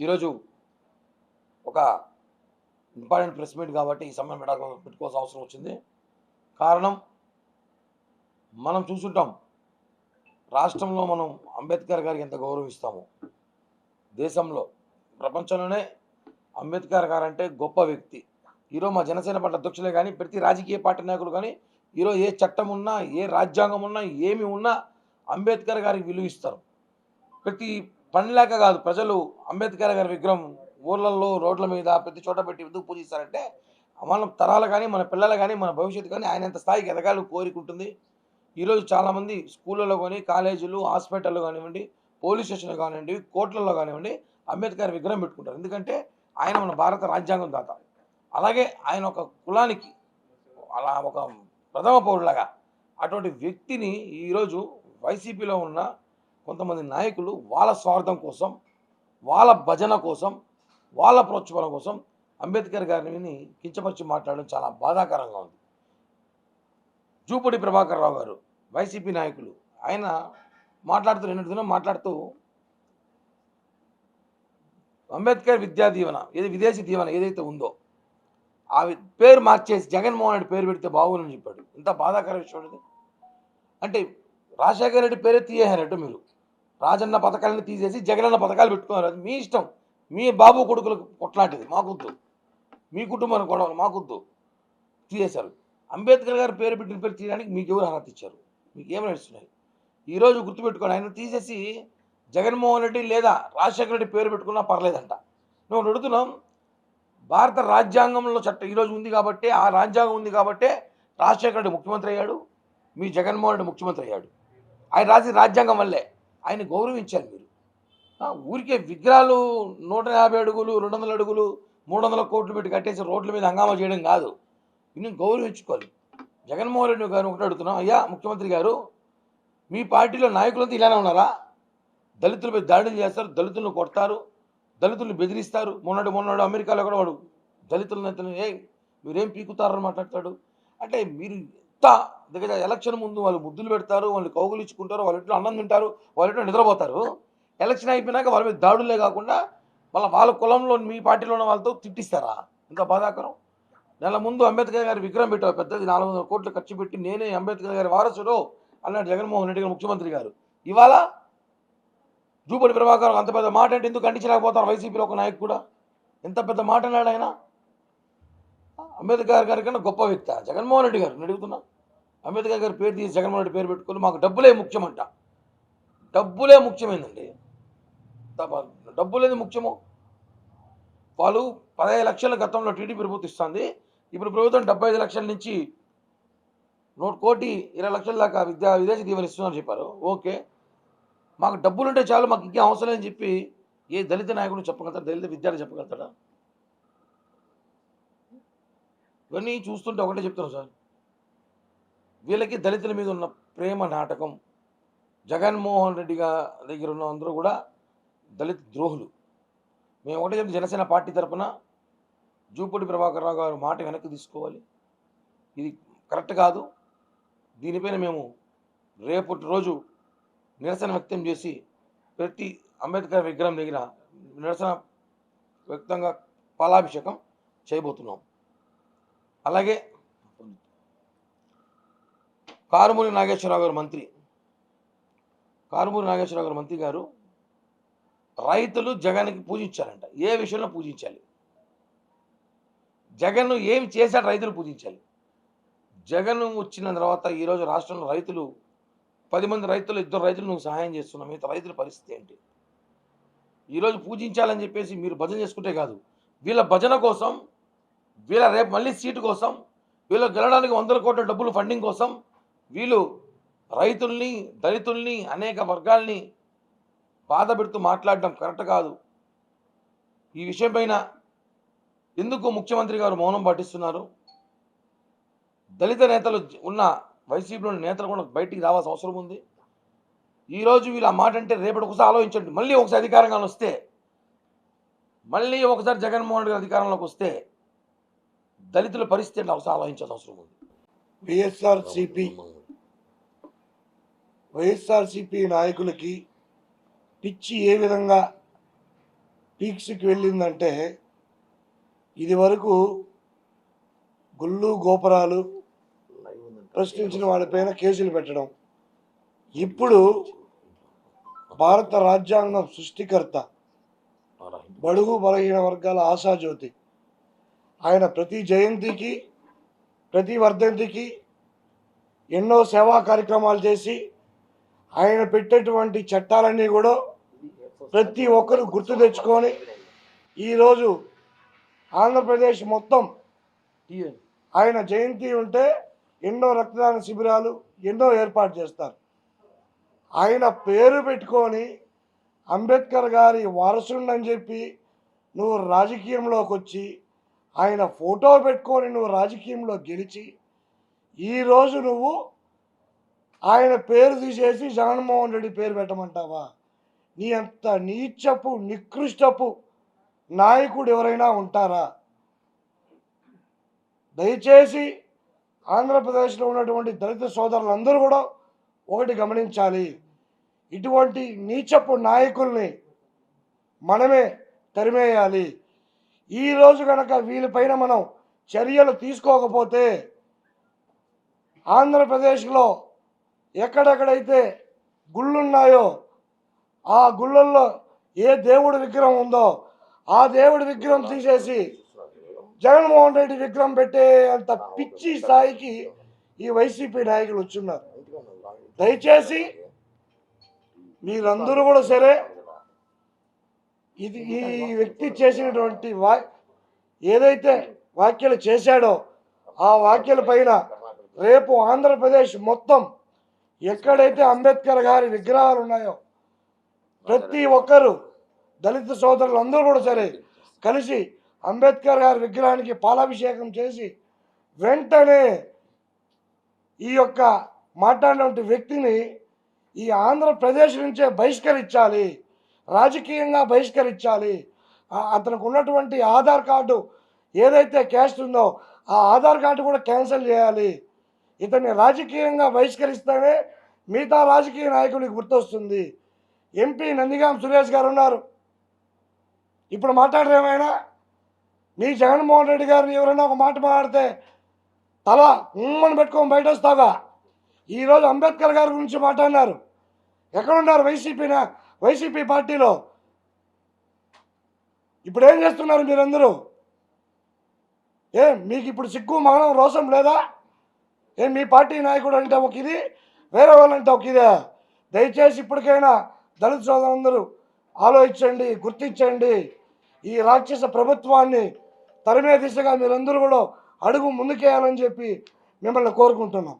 ఈరోజు ఒక important press meet కాబట్టి ఈ సమయం పెట్టుకోవాల్సిన అవసరం వచ్చింది. కారణం మనం చూసుంటాం, రాష్ట్రంలో మనం అంబేద్కర్ గారికి ఎంత గౌరవిస్తాము. దేశంలో ప్రపంచంలోనే అంబేద్కర్ గారు అంటే గొప్ప వ్యక్తి. ఈరోజు మా జనసేన పార్టీ అధ్యక్షులే కానీ, ప్రతి రాజకీయ పార్టీ నాయకులు కానీ, ఈరోజు ఏ చట్టం ఉన్నా, ఏ రాజ్యాంగం ఉన్నా, ఏమి ఉన్నా అంబేద్కర్ గారికి విలువ ఇస్తారు. ప్రతి పనిలేక కాదు, ప్రజలు అంబేద్కర్ గారి విగ్రహం ఊర్లలో, రోడ్ల మీద ప్రతి చోట పెట్టి ఎందుకు పూజిస్తారంటే, మన తరాలు కానీ, మన పిల్లలు కానీ, మన భవిష్యత్తు కానీ ఆయన ఎంత స్థాయికి ఎదగాలని కోరిక ఉంటుంది. ఈరోజు చాలామంది స్కూళ్ళలో కానీ, కాలేజీలు, హాస్పిటల్లో కానివ్వండి, పోలీస్ స్టేషన్లు కానివ్వండి, కోర్టులలో కానివ్వండి అంబేద్కర్ విగ్రహం పెట్టుకుంటారు. ఎందుకంటే ఆయన మన భారత రాజ్యాంగం దాత. అలాగే ఆయన ఒక కులానికి అలా ఒక ప్రథమ పౌరులాగా అటువంటి వ్యక్తిని ఈరోజు వైసీపీలో ఉన్న కొంతమంది నాయకులు వాళ్ళ స్వార్థం కోసం, వాళ్ళ భజన కోసం, వాళ్ళ ప్రోత్సాహం కోసం అంబేద్కర్ గారిని కించపరిచి మాట్లాడడం చాలా బాధాకరంగా ఉంది. జూపూడి ప్రభాకర్ రావు గారు వైసీపీ నాయకులు, ఆయన మాట్లాడుతూ అంబేద్కర్ విద్యా దీవెన విదేశీ దీవెన ఏదైతే ఉందో ఆ పేరు మార్చేసి జగన్మోహన్ రెడ్డి పేరు పెడితే బాగుందని చెప్పాడు. ఇంత బాధాకర విషయం ఇది. అంటే రాజశేఖర రెడ్డి పేరే తీయేసారట మీరు. రాజన్న పథకాలను తీసేసి జగనన్న పథకాలు పెట్టుకున్నారు. అది మీ ఇష్టం, మీ బాబు కొడుకులకు కొట్లాంటిది, మాకొద్దు. మీ కుటుంబానికి కూడా మాకొద్దు, తీసేశారు. అంబేద్కర్ గారి పేరు పెట్టిన పేరు తీయడానికి మీకు ఎవరు అర్హత ఇచ్చారు? మీకు ఏమి నడుస్తున్నాయి? ఈరోజు గుర్తుపెట్టుకోండి, ఆయన తీసేసి జగన్మోహన్ రెడ్డి లేదా రాజశేఖర రెడ్డి పేరు పెట్టుకున్నా పర్లేదంట. నువ్వు అడుగుతున్నాం, భారత రాజ్యాంగంలో చట్టం ఈరోజు ఉంది కాబట్టి, ఆ రాజ్యాంగం ఉంది కాబట్టే రాజశేఖర రెడ్డి ముఖ్యమంత్రి అయ్యాడు, మీ జగన్మోహన్ రెడ్డి ముఖ్యమంత్రి అయ్యాడు. ఆయన రాసిన రాజ్యాంగం వల్లే ఆయన గౌరవించారు మీరు. ఊరికే విగ్రహాలు 150 అడుగులు, 200 అడుగులు, 300 కోట్లు పెట్టి కట్టేసి రోడ్ల మీద హంగామా చేయడం కాదు. ఇన్ని గౌరవించుకోవాలి. జగన్మోహన్ రెడ్డి గారు ఒకటి అడుగుతున్నాం, అయ్యా ముఖ్యమంత్రి గారు, మీ పార్టీలో నాయకులంతా ఇలానే ఉన్నారా? దళితులపై దాడులు చేస్తారు, దళితులను కొడతారు, దళితులను బెదిరిస్తారు. మొన్నడు అమెరికాలో కూడా వాడు దళితుల నేతలు మీరేం పీకుతారని మాట్లాడతాడు. అంటే మీరు ఇంత దగ్గర ఎలక్షన్ ముందు వాళ్ళు ముద్దులు పెడతారు, వాళ్ళు కౌగులించుకుంటారు, వాళ్ళ ఇంట్లో అన్నం తింటారు, వాళ్ళ ఇంట్లో నిద్రపోతారు. ఎలక్షన్ అయిపోయినాక వాళ్ళ మీద దాడులే కాకుండా వాళ్ళ కులంలో మీ పార్టీలో ఉన్న వాళ్ళతో తిట్టిస్తారా? ఇంకా బాధాకరం. నెల ముందు అంబేద్కర్ గారి విగ్రహం పెట్టారు, పెద్దది 400 కోట్లు ఖర్చు పెట్టి, నేనే అంబేద్కర్ గారి వారసుడు అన్నాడు జగన్మోహన్ రెడ్డి గారు ముఖ్యమంత్రి గారు. ఇవాళ జూపూడి ప్రభాకర్ అంత పెద్ద మాట అంటే ఎందుకు ఖండించలేకపోతారు వైసీపీలో ఒక నాయకు కూడా? ఎంత పెద్ద మాట అన్నాడు ఆయన. అంబేద్కర్ గారి కన్నా గొప్ప వ్యక్తి జగన్మోహన్ రెడ్డి గారు అడుగుతున్నా. అంబేద్కర్ గారి పేరు తీసి జగన్మోహన్ రెడ్డి పేరు పెట్టుకొని మాకు డబ్బులే ముఖ్యమంట. డబ్బులే ముఖ్యమైందండి. డబ్బులేది ముఖ్యము. వాళ్ళు 15 లక్షల గతంలో టీడీపీ ప్రభుత్వం ఇస్తుంది. ఇప్పుడు ప్రభుత్వం 75 లక్షల నుంచి 1,20,00,000 దాకా విదేశీ దీవెన ఇస్తున్నారని చెప్పారు. ఓకే, మాకు డబ్బులుంటే చాలు, మాకు ఇంకేం అవసరం అని చెప్పి ఏ దళిత నాయకుడు చెప్పగలుగుతాడు? దళిత విద్యార్థి చెప్పగలుగుతాడా? ఇవన్నీ చూస్తుంటే ఒకటే చెప్తున్నాం సార్, వీళ్ళకి దళితుల మీద ఉన్న ప్రేమ నాటకం. జగన్మోహన్ రెడ్డి దగ్గర ఉన్న అందరూ కూడా దళిత ద్రోహులు. మేము ఒకటే చెప్తే, జనసేన పార్టీ తరఫున జూపూడి ప్రభాకర్ రావు గారు మాట వెనక్కి తీసుకోవాలి. ఇది కరెక్ట్ కాదు. దీనిపైన మేము రేపటి రోజు నిరసన వ్యక్తం చేసి ప్రతి అంబేద్కర్ విగ్రహం దగ్గర నిరసన వ్యక్తంగా పాలాభిషేకం చేయబోతున్నాం. అలాగే కారుమూరి నాగేశ్వరరావు గారు మంత్రి గారు రైతులు జగన్కి పూజించారంట. ఏ విషయంలో పూజించాలి? జగన్ ఏం చేశాడు? రైతులు పూజించాలి. జగన్ వచ్చిన తర్వాత ఈరోజు రాష్ట్రంలో రైతులు 10 మంది రైతులు, 2 రైతులు నువ్వు సహాయం చేస్తున్నావు, మిగతా రైతుల పరిస్థితి ఏంటి? ఈరోజు పూజించాలని చెప్పేసి మీరు భజన చేసుకుంటే కాదు, వీళ్ళ భజన కోసం, వీళ్ళ రేపు మళ్ళీ సీటు కోసం, వీళ్ళు గెలవడానికి 100 కోట్ల డబ్బులు ఫండింగ్ కోసం వీళ్ళు రైతుల్ని, దళితుల్ని, అనేక వర్గాల్ని బాధ పెడుతూ మాట్లాడడం కరెక్ట్ కాదు. ఈ విషయం పైన ఎందుకు ముఖ్యమంత్రి గారు మౌనం పాటిస్తున్నారు? దళిత నేతలు ఉన్న వైసీపీలోని నేతలు కూడా బయటికి రావాల్సిన అవసరం ఉంది. ఈరోజు వీళ్ళు ఆ మాట అంటే రేపటి ఒకసారి ఆలోచించండి. మళ్ళీ ఒకసారి అధికారంగా వస్తే, మళ్ళీ ఒకసారి జగన్మోహన్ రెడ్డి అధికారంలోకి వస్తే దళితుల పరిస్థితి అంటే ఒకసారి ఆలోచించాల్సిన అవసరం ఉంది. వైఎస్ఆర్సీపీ నాయకులకి పిచ్చి ఏ విధంగా పీక్స్కి వెళ్ళిందంటే ఇది వరకు గుళ్ళు గోపురాలు ప్రశ్నించిన వాళ్ళపైన కేసులు పెట్టడం, ఇప్పుడు భారత రాజ్యాంగం సృష్టికర్త బడుగు బలహీన వర్గాల ఆశాజ్యోతి ఆయన ప్రతి జయంతికి ప్రతి వర్ధంతికి ఎన్నో సేవా కార్యక్రమాలు చేసి ఆయన పెట్టేటువంటి చట్టాలన్నీ కూడా ప్రతి ఒక్కరు గుర్తు తెచ్చుకొని ఈరోజు ఆంధ్రప్రదేశ్ మొత్తం ఆయన జయంతి ఉంటే ఎన్నో రక్తదాన శిబిరాలు ఎన్నో ఏర్పాటు చేస్తారు. ఆయన పేరు పెట్టుకొని అంబేద్కర్ గారి వారసుడని చెప్పి నువ్వు రాజకీయంలోకి వచ్చి ఆయన ఫోటో పెట్టుకొని నువ్వు రాజకీయంలో గెలిచి ఈరోజు నువ్వు ఆయన పేరు తీసేసి జగన్మోహన్ రెడ్డి పేరు పెట్టమంటావా? నీ అంత నీచపు నికృష్టపు నాయకుడు ఎవరైనా ఉంటారా? దయచేసి ఆంధ్రప్రదేశ్లో ఉన్నటువంటి దళిత సోదరులందరూ కూడా ఒకటి గమనించాలి, ఇటువంటి నీచపు నాయకుల్ని మనమే తరిమేయాలి. ఈరోజు కనుక వీళ్ళపైన మనం చర్యలు తీసుకోకపోతే ఆంధ్రప్రదేశ్లో ఎక్కడెక్కడైతే గుళ్ళున్నాయో ఆ గుళ్ళల్లో ఏ దేవుడి విగ్రహం ఉందో ఆ దేవుడి విగ్రహం తీసేసి జగన్మోహన్ రెడ్డి విగ్రహం పెట్టే అంత పిచ్చి స్థాయికి ఈ వైసీపీ నాయకులు వచ్చున్నారు. దయచేసి మీరందరూ కూడా సరే ఇది ఈ వ్యక్తి చేసినటువంటి ఏదైతే వ్యాఖ్యలు చేశాడో ఆ వ్యాఖ్యల పైన రేపు ఆంధ్రప్రదేశ్ మొత్తం ఎక్కడైతే అంబేద్కర్ గారి విగ్రహాలు ఉన్నాయో ప్రతి ఒక్కరు దళిత సోదరులు అందరూ కూడా సరే కలిసి అంబేద్కర్ గారి విగ్రహానికి పాలాభిషేకం చేసి వెంటనే ఈ యొక్క మాట్లాడినటువంటి వ్యక్తిని ఈ ఆంధ్రప్రదేశ్ నుంచే బహిష్కరించాలి, రాజకీయంగా బహిష్కరించాలి. అతనికి ఉన్నటువంటి ఆధార్ కార్డు ఏదైతే క్యాస్ట్ ఉందో ఆ ఆధార్ కార్డు కూడా క్యాన్సిల్ చేయాలి. ఇతన్ని రాజకీయంగా బహిష్కరిస్తేనే మిగతా రాజకీయ నాయకులకు గుర్తొస్తుంది. ఎంపీ నందిగాం సురేష్ గారు ఉన్నారు, ఇప్పుడు మాట్లాడరేమైనా మీ జగన్మోహన్ రెడ్డి గారిని ఎవరైనా ఒక మాట మాట్లాడితే తల ఉమ్మని పెట్టుకొని బయట వస్తావా? ఈరోజు అంబేద్కర్ గారి గురించి మాట్లాడినారు, ఎక్కడున్నారు వైసీపీ పార్టీలో? ఇప్పుడు ఏం చేస్తున్నారు మీరందరూ? మీకు ఇప్పుడు సిగ్గు మానం రోషం లేదా? మీ పార్టీ నాయకుడు అంటే ఒక ఇది, వేరే వాళ్ళంటే ఒక ఇదే. దయచేసి ఇప్పటికైనా దళిత సోదరులందరూ ఆలోచించండి, గుర్తించండి. ఈ రాక్షస ప్రభుత్వాన్ని తరిమే దిశగా మీరందరూ కూడా అడుగు ముందుకేయాలని చెప్పి మిమ్మల్ని కోరుకుంటున్నాం.